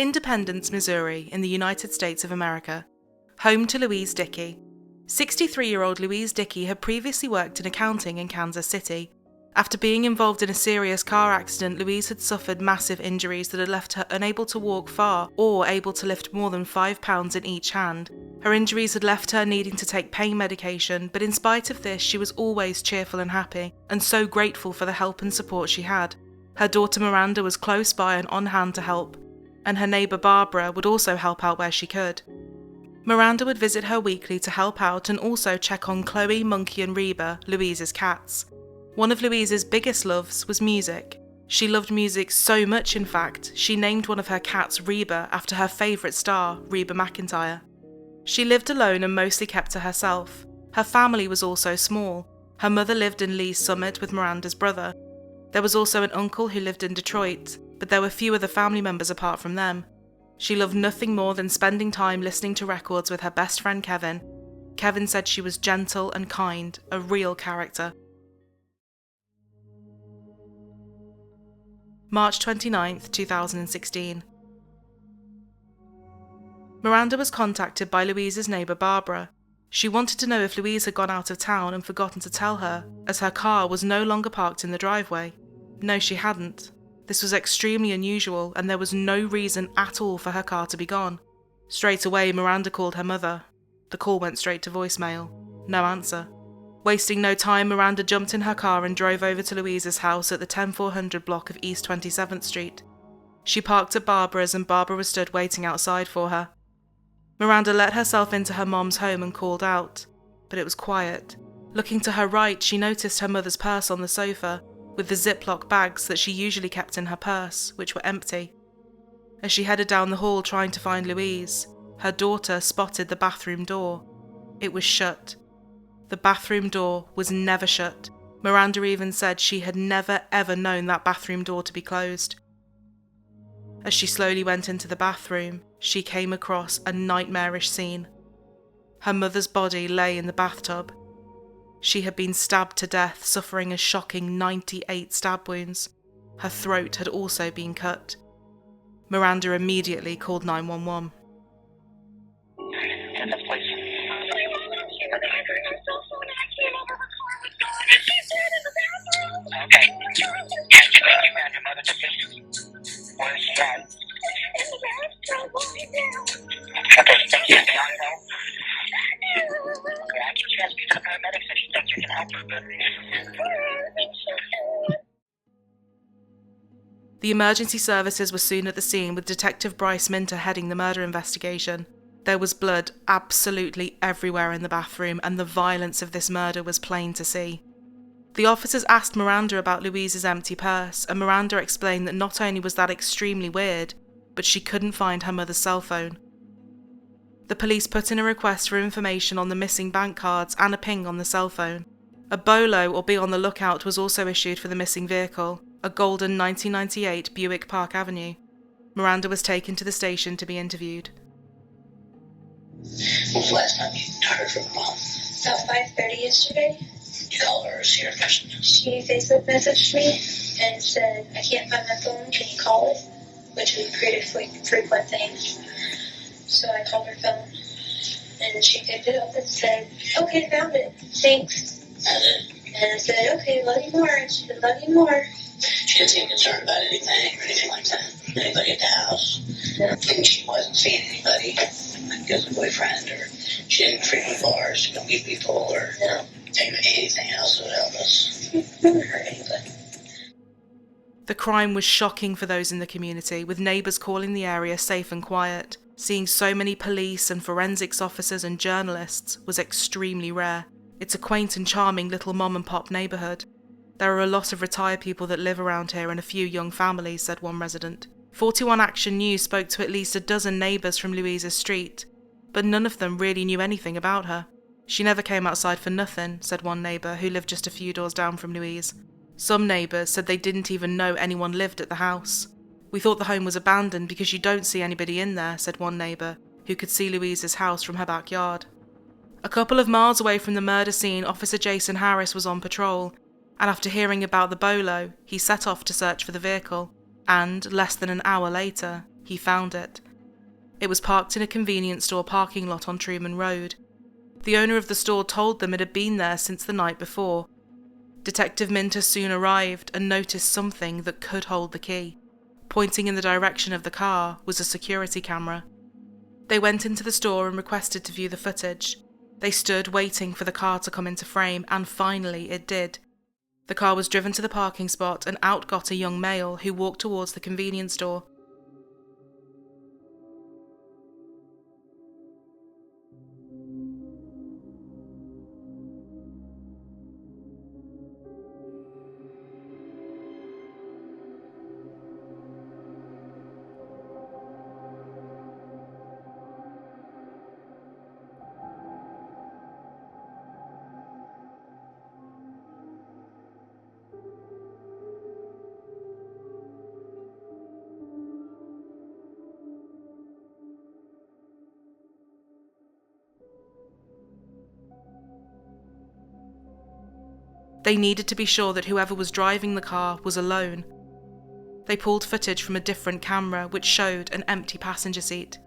Independence, Missouri, in the United States of America. Home to Louise Dickey. 63-year-old Louise Dickey had previously worked in accounting in Kansas City. After being involved in a serious car accident, Louise had suffered massive injuries that had left her unable to walk far or able to lift more than 5 pounds in each hand. Her injuries had left her needing to take pain medication, but in spite of this, she was always cheerful and happy, and so grateful for the help and support she had. Her daughter Miranda was close by and on hand to help, and her neighbour Barbara would also help out where she could. Miranda would visit her weekly to help out and also check on Chloe, Monkey and Reba, Louise's cats. One of Louise's biggest loves was music. She loved music so much, in fact, she named one of her cats Reba after her favourite star, Reba McEntire. She lived alone and mostly kept to herself. Her family was also small. Her mother lived in Lee's Summit with Miranda's brother. There was also an uncle who lived in Detroit, but there were few other family members apart from them. She loved nothing more than spending time listening to records with her best friend Kevin. Kevin said she was gentle and kind, a real character. March 29th, 2016. Miranda was contacted by Louise's neighbour Barbara. She wanted to know if Louise had gone out of town and forgotten to tell her, as her car was no longer parked in the driveway. No, she hadn't. This was extremely unusual, and there was no reason at all for her car to be gone. Straight away, Miranda called her mother. The call went straight to voicemail. No answer. Wasting no time, Miranda jumped in her car and drove over to Louise's house at the 10400 block of East 27th Street. She parked at Barbara's and Barbara was stood waiting outside for her. Miranda let herself into her mom's home and called out, but it was quiet. Looking to her right, she noticed her mother's purse on the sofa, with the Ziploc bags that she usually kept in her purse, which were empty. As she headed down the hall trying to find Louise, her daughter spotted the bathroom door. It was shut. The bathroom door was never shut. Miranda even said she had never ever known that bathroom door to be closed. As she slowly went into the bathroom, she came across a nightmarish scene. Her mother's body lay in the bathtub. She had been stabbed to death, suffering a shocking 98 stab wounds. Her throat had also been cut. Miranda immediately called 911. In this place. Okay. Thank you, man. Your mother deceased. Where is she at? In the bathtub, walking down. Okay, thank you. Yeah, I can transfer you to the paramedics if you think you can help her. The emergency services were soon at the scene, with Detective Bryce Minter heading the murder investigation. There was blood absolutely everywhere in the bathroom, and the violence of this murder was plain to see. The officers asked Miranda about Louise's empty purse, and Miranda explained that not only was that extremely weird, but she couldn't find her mother's cell phone. The police put in a request for information on the missing bank cards and a ping on the cell phone. A BOLO, or be on the lookout, was also issued for the missing vehicle, a golden 1998 Buick Park Avenue. Miranda was taken to the station to be interviewed. When was the last time you heard from Mom? About 5:30 yesterday. You called her or see her in person? She Facebook messaged me and said, I can't find my phone, can you call it? Which is a pretty frequent thing. So I called her phone, and she picked it up and said, okay, found it, thanks. And I said, okay, love you more. And she said, love you more. She didn't seem concerned about anything or anything like that. Anybody at the house? No. And she wasn't seeing anybody because of a boyfriend, or she didn't frequent bars to go meet people, or No. anything else that would help us. Never hurt anybody. The crime was shocking for those in the community, with neighbours calling the area safe and quiet. Seeing so many police and forensics officers and journalists was extremely rare. It's a quaint and charming little mom-and-pop neighbourhood. There are a lot of retired people that live around here and a few young families, said one resident. 41 Action News spoke to at least a dozen neighbours from Louise's street, but none of them really knew anything about her. She never came outside for nothing, said one neighbour who lived just a few doors down from Louise. Some neighbours said they didn't even know anyone lived at the house. We thought the home was abandoned because you don't see anybody in there, said one neighbour, who could see Louise's house from her backyard. A couple of miles away from the murder scene, Officer Jason Harris was on patrol, and after hearing about the BOLO, he set off to search for the vehicle, and, less than an hour later, he found it. It was parked in a convenience store parking lot on Truman Road. The owner of the store told them it had been there since the night before. Detective Minter soon arrived and noticed something that could hold the key. Pointing in the direction of the car was a security camera. They went into the store and requested to view the footage. They stood waiting for the car to come into frame, and finally it did. The car was driven to the parking spot, and out got a young male who walked towards the convenience store. They needed to be sure that whoever was driving the car was alone. They pulled footage from a different camera which showed an empty passenger seat.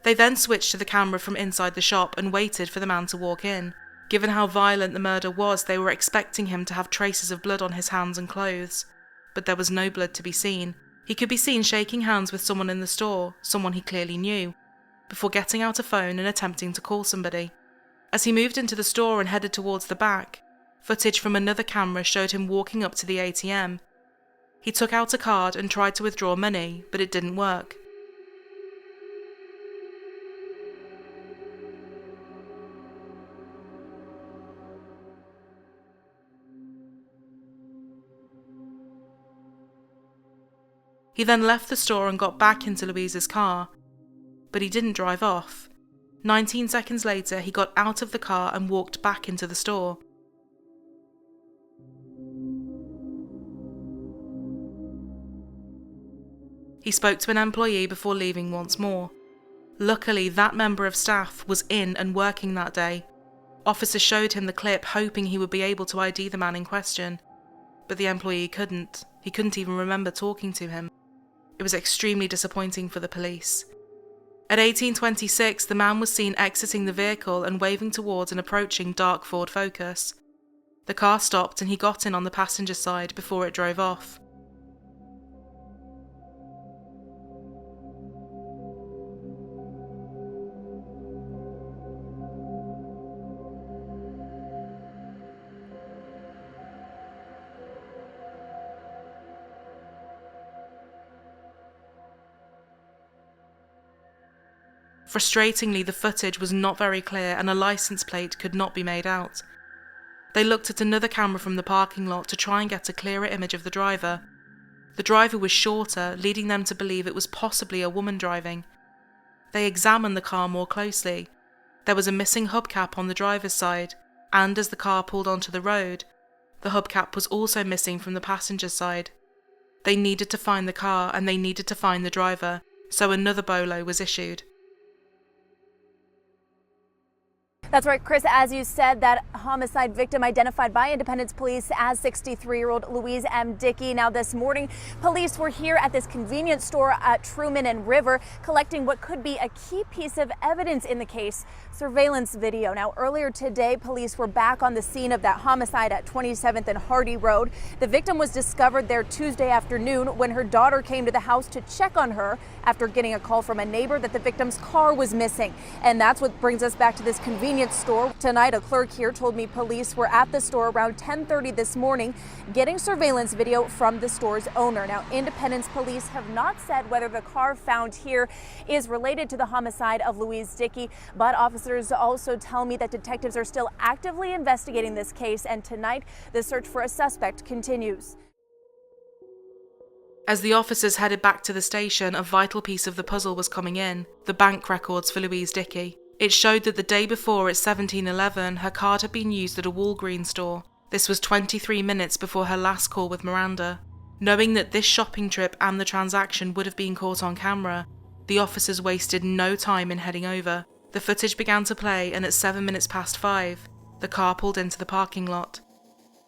They then switched to the camera from inside the shop and waited for the man to walk in. Given how violent the murder was, they were expecting him to have traces of blood on his hands and clothes. But there was no blood to be seen. He could be seen shaking hands with someone in the store, someone he clearly knew, before getting out a phone and attempting to call somebody. As he moved into the store and headed towards the back, footage from another camera showed him walking up to the ATM. He took out a card and tried to withdraw money, but it didn't work. He then left the store and got back into Louise's car, but he didn't drive off. 19 seconds later, he got out of the car and walked back into the store. He spoke to an employee before leaving once more. Luckily, that member of staff was in and working that day. Officers showed him the clip, hoping he would be able to ID the man in question, but the employee couldn't. He couldn't even remember talking to him. It was extremely disappointing for the police. At 18:26, the man was seen exiting the vehicle and waving towards an approaching dark Ford Focus. The car stopped and he got in on the passenger side before it drove off. Frustratingly, the footage was not very clear and a license plate could not be made out. They looked at another camera from the parking lot to try and get a clearer image of the driver. The driver was shorter, leading them to believe it was possibly a woman driving. They examined the car more closely. There was a missing hubcap on the driver's side, and as the car pulled onto the road, the hubcap was also missing from the passenger's side. They needed to find the car and they needed to find the driver, so another BOLO was issued. That's right, Chris. As you said, that homicide victim identified by Independence Police as 63-year-old Louise M. Dickey. Now, this morning, police were here at this convenience store at Truman and River collecting what could be a key piece of evidence in the case, surveillance video. Now, earlier today, police were back on the scene of that homicide at 27th and Hardy Road. The victim was discovered there Tuesday afternoon when her daughter came to the house to check on her after getting a call from a neighbor that the victim's car was missing. And that's what brings us back to this convenience store. Tonight, a clerk here told me police were at the store around 10:30 this morning getting surveillance video from the store's owner. Now, Independence Police have not said whether the car found here is related to the homicide of Louise Dickey, but officers also tell me that detectives are still actively investigating this case, and tonight the search for a suspect continues. As the officers headed back to the station, a vital piece of the puzzle was coming in: the bank records for Louise Dickey. It showed that the day before at 17:11, her card had been used at a Walgreens store. This was 23 minutes before her last call with Miranda. Knowing that this shopping trip and the transaction would have been caught on camera, the officers wasted no time in heading over. The footage began to play, and at 7 minutes past 5, the car pulled into the parking lot.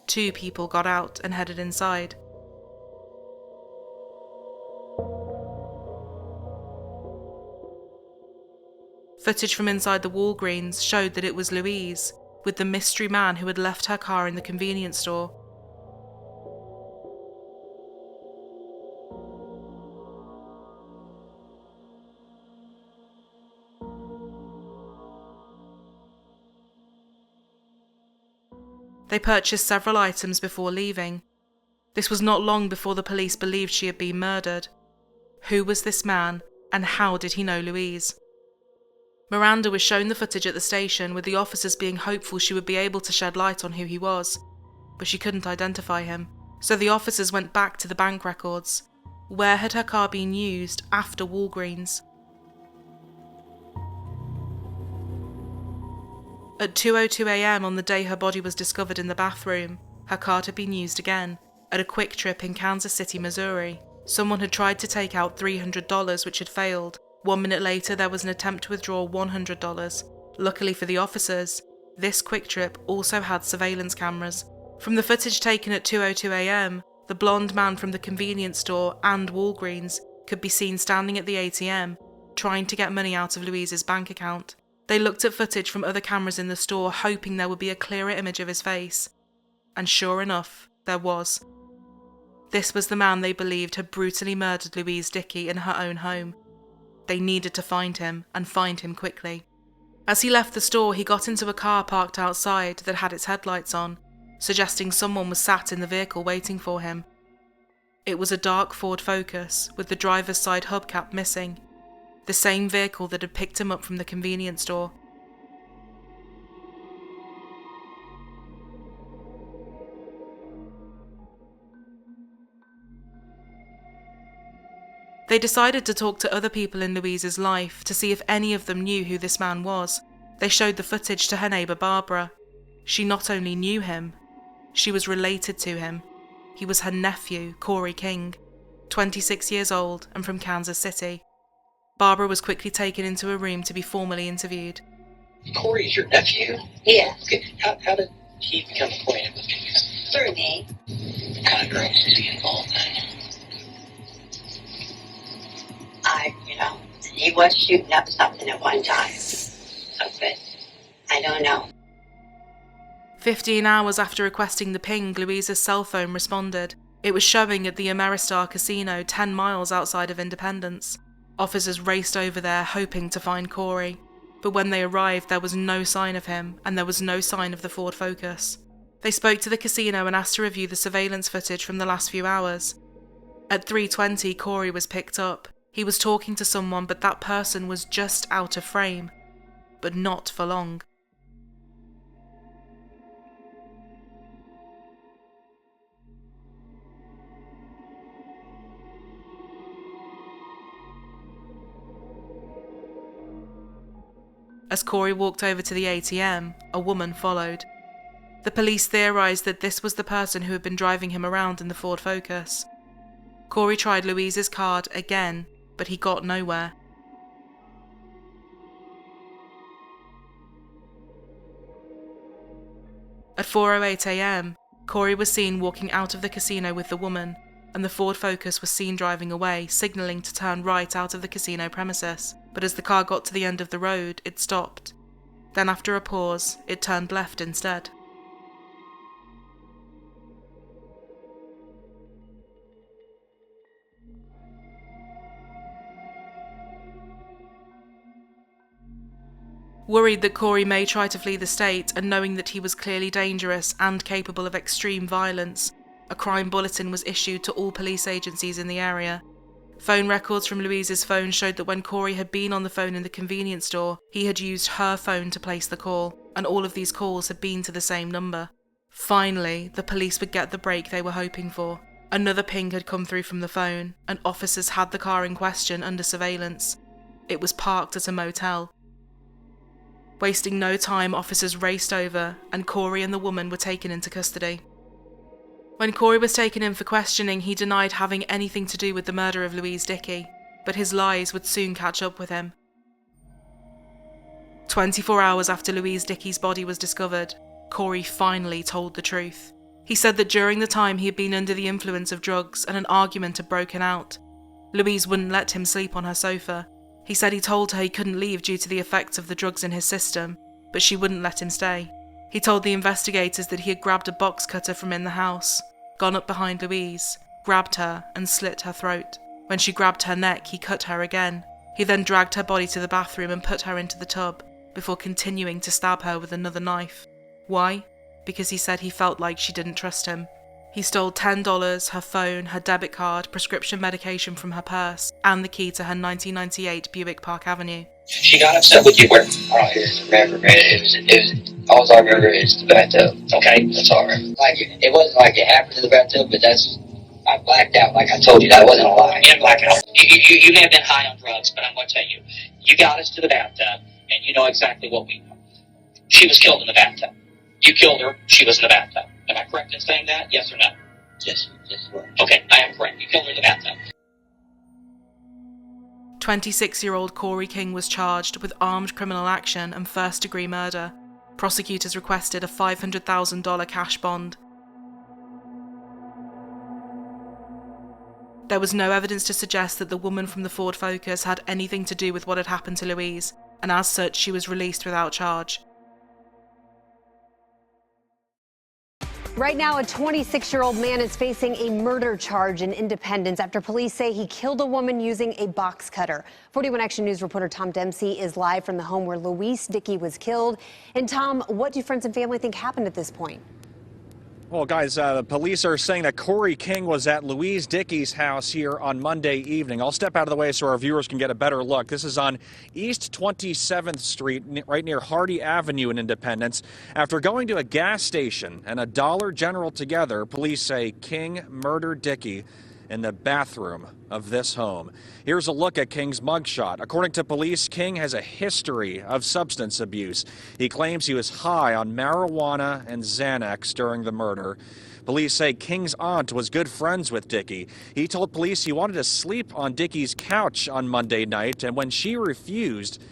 2 people got out and headed inside. Footage from inside the Walgreens showed that it was Louise, with the mystery man who had left her car in the convenience store. They purchased several items before leaving. This was not long before the police believed she had been murdered. Who was this man, and how did he know Louise? Miranda was shown the footage at the station, with the officers being hopeful she would be able to shed light on who he was, but she couldn't identify him. So the officers went back to the bank records. Where had her car been used after Walgreens? At 2:02 a.m. on the day her body was discovered in the bathroom, her card had been used again, at a Quick Trip in Kansas City, Missouri. Someone had tried to take out $300, which had failed. 1 minute later, there was an attempt to withdraw $100. Luckily for the officers, this Quick Trip also had surveillance cameras. From the footage taken at 2:02 a.m, the blonde man from the convenience store and Walgreens could be seen standing at the ATM, trying to get money out of Louise's bank account. They looked at footage from other cameras in the store, hoping there would be a clearer image of his face. And sure enough, there was. This was the man they believed had brutally murdered Louise Dickey in her own home. They needed to find him, and find him quickly. As he left the store, he got into a car parked outside that had its headlights on, suggesting someone was sat in the vehicle waiting for him. It was a dark Ford Focus, with the driver's side hubcap missing. The same vehicle that had picked him up from the convenience store. They decided to talk to other people in Louise's life to see if any of them knew who this man was. They showed the footage to her neighbour Barbara. She not only knew him, she was related to him. He was her nephew, Corey King, 26 years old and from Kansas City. Barbara was quickly taken into a room to be formally interviewed. Corey's your nephew? Yeah. Okay. How did he become acquainted with you? Through me. What kind of girls is he involved in? He was shooting up something at one time. But I don't know. 15 hours after requesting the ping, Louise's cell phone responded. It was showing at the Ameristar Casino 10 miles outside of Independence. Officers raced over there hoping to find Corey, but when they arrived there was no sign of him, and there was no sign of the Ford Focus. They spoke to the casino and asked to review the surveillance footage from the last few hours. At 3:20, Corey was picked up. He was talking to someone, but that person was just out of frame. But not for long. As Corey walked over to the ATM, a woman followed. The police theorized that this was the person who had been driving him around in the Ford Focus. Corey tried Louise's card again, but he got nowhere. At 4:08 a.m, Corey was seen walking out of the casino with the woman, and the Ford Focus was seen driving away, signalling to turn right out of the casino premises. But as the car got to the end of the road, it stopped. Then after a pause, it turned left instead. Worried that Corey may try to flee the state, and knowing that he was clearly dangerous and capable of extreme violence, a crime bulletin was issued to all police agencies in the area. Phone records from Louise's phone showed that when Corey had been on the phone in the convenience store, he had used her phone to place the call, and all of these calls had been to the same number. Finally, the police would get the break they were hoping for. Another ping had come through from the phone, and officers had the car in question under surveillance. It was parked at a motel. Wasting no time, officers raced over, and Corey and the woman were taken into custody. When Corey was taken in for questioning, he denied having anything to do with the murder of Louise Dickey, but his lies would soon catch up with him. 24 hours after Louise Dickey's body was discovered, Corey finally told the truth. He said that during the time he had been under the influence of drugs and an argument had broken out. Louise wouldn't let him sleep on her sofa. He said he told her he couldn't leave due to the effects of the drugs in his system, but she wouldn't let him stay. He told the investigators that he had grabbed a box cutter from in the house, gone up behind Louise, grabbed her and slit her throat. When she grabbed her neck, he cut her again. He then dragged her body to the bathroom and put her into the tub, before continuing to stab her with another knife. Why? Because he said he felt like she didn't trust him. He stole $10, her phone, her debit card, prescription medication from her purse, and the key to her 1998 Buick Park Avenue. She got upset with you where? I don't remember, man. All I remember is the bathtub. Okay, that's all right. Like, it wasn't like it happened in the bathtub, but I blacked out. Like I told you, that wasn't a lie. You didn't black out. You may have been high on drugs, but I'm going to tell you, you got us to the bathtub, and you know exactly what we know. She was killed in the bathtub. You killed her. She was in the bathtub. Am I correct in saying that? Yes or no? Yes. Okay, I am correct. You killed her in the bathtub. 26-year-old Corey King was charged with armed criminal action and first-degree murder. Prosecutors requested a $500,000 cash bond. There was no evidence to suggest that the woman from the Ford Focus had anything to do with what had happened to Louise, and as such she was released without charge. Right now, a 26-year-old man is facing a murder charge in Independence after police say he killed a woman using a box cutter. 41 Action News reporter Tom Dempsey is live from the home where Louise Dickey was killed. And Tom, what do friends and family think happened at this point? Well, guys, the police are saying that Corey King was at Louise Dickey's house here on Monday evening. I'll step out of the way so our viewers can get a better look. This is on East 27th Street, right near Hardy Avenue in Independence. After going to a gas station and a Dollar General together, police say King murdered Dickey in the bathroom of this home. Here's a look at King's mugshot. According to police, King has a history of substance abuse. He claims he was high on marijuana and Xanax during the murder. Police say King's aunt was good friends with Dickey. He told police he wanted to sleep on Dickey's couch on Monday night, and when she refused,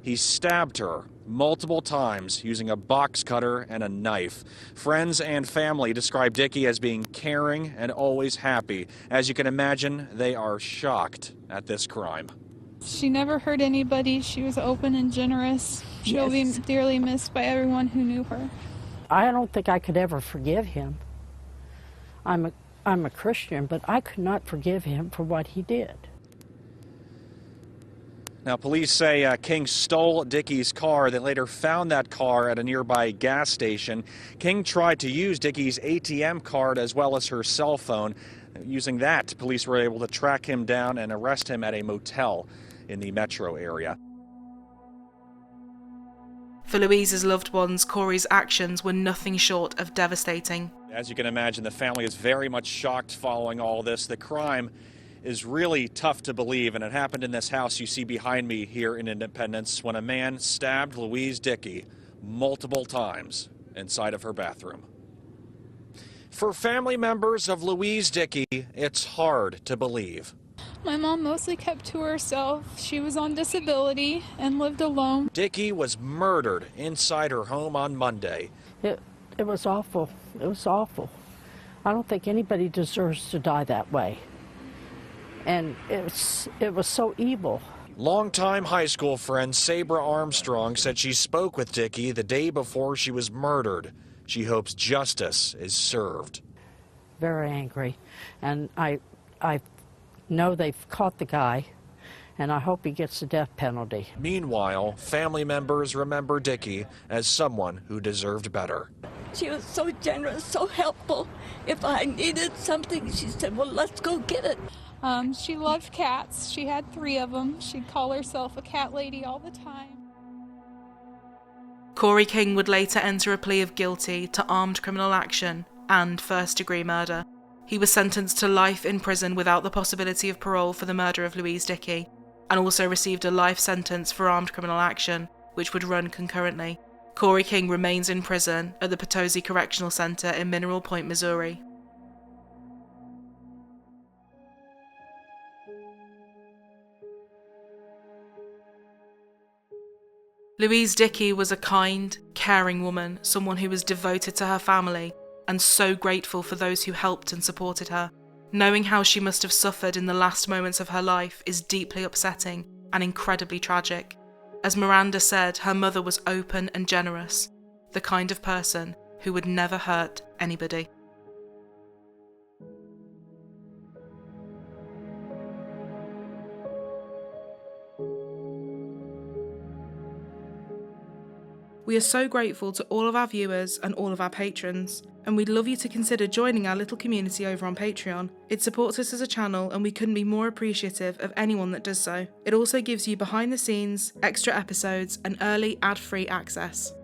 he stabbed her multiple times using a box cutter and a knife. Friends and family describe Dickey as being caring and always happy. As you can imagine, they are shocked at this crime. She never hurt anybody. She was open and generous. She'll be dearly missed by everyone who knew her. I don't think I could ever forgive him. I'm a Christian, but I could not forgive him for what he did. Now, police say King stole Dickey's car, then later found that car at a nearby gas station. King tried to use Dickey's ATM card as well as her cell phone. Using that, police were able to track him down and arrest him at a motel in the metro area. For Louise's loved ones, Corey's actions were nothing short of devastating. As you can imagine, the family is very much shocked following all this. The crime is really tough to believe, and it happened in this house you see behind me here in Independence when a man stabbed Louise Dickey multiple times inside of her bathroom. For family members of Louise Dickey, it's hard to believe. My mom mostly kept to herself. She was on disability and lived alone. Dickey was murdered inside her home on Monday. It was awful. It was awful. I don't think anybody deserves to die that way. And it was so evil. Longtime high school friend Sabra Armstrong said she spoke with Dickey the day before she was murdered. She hopes justice is served. Very angry. And I know they've caught the guy, and I hope he gets the death penalty. Meanwhile, family members remember Dickey as someone who deserved better. She was so generous, so helpful. If I needed something, she said, well, let's go get it. She loved cats. She had 3 of them. She'd call herself a cat lady all the time. Corey King would later enter a plea of guilty to armed criminal action and first-degree murder. He was sentenced to life in prison without the possibility of parole for the murder of Louise Dickey, and also received a life sentence for armed criminal action, which would run concurrently. Corey King remains in prison at the Potosi Correctional Center in Mineral Point, Missouri. Louise Dickey was a kind, caring woman, someone who was devoted to her family and so grateful for those who helped and supported her. Knowing how she must have suffered in the last moments of her life is deeply upsetting and incredibly tragic. As Miranda said, her mother was open and generous, the kind of person who would never hurt anybody. We are so grateful to all of our viewers and all of our patrons, and we'd love you to consider joining our little community over on Patreon. It supports us as a channel, and we couldn't be more appreciative of anyone that does so. It also gives you behind the scenes, extra episodes, and early ad-free access.